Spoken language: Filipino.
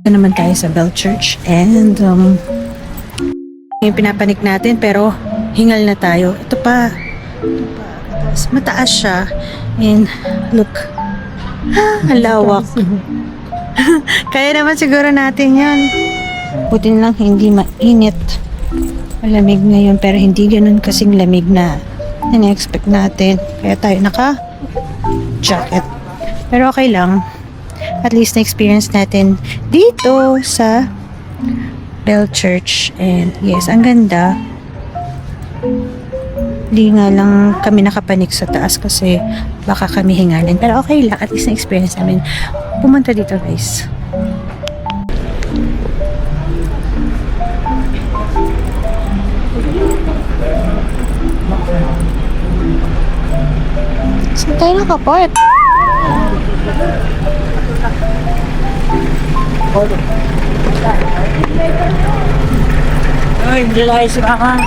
naman tayo sa Bell Church and yung pinapanik natin pero hingal na tayo. Ito pa mataas siya and look, ang lawak. Kaya naman siguro natin yan. Buti lang hindi mainit, malamig ngayon pero hindi ganun kasing lamig na na-expect natin, kaya tayo naka jacket pero okay lang. At least na-experience natin dito sa Bell Church. And yes, ang ganda. Di nga lang kami nakapanik sa taas kasi baka kami hingalin. Pero okay lang. At least na-experience namin pumunta dito, guys. Saan tayo nakapark? Ay, hindi tayo sumama.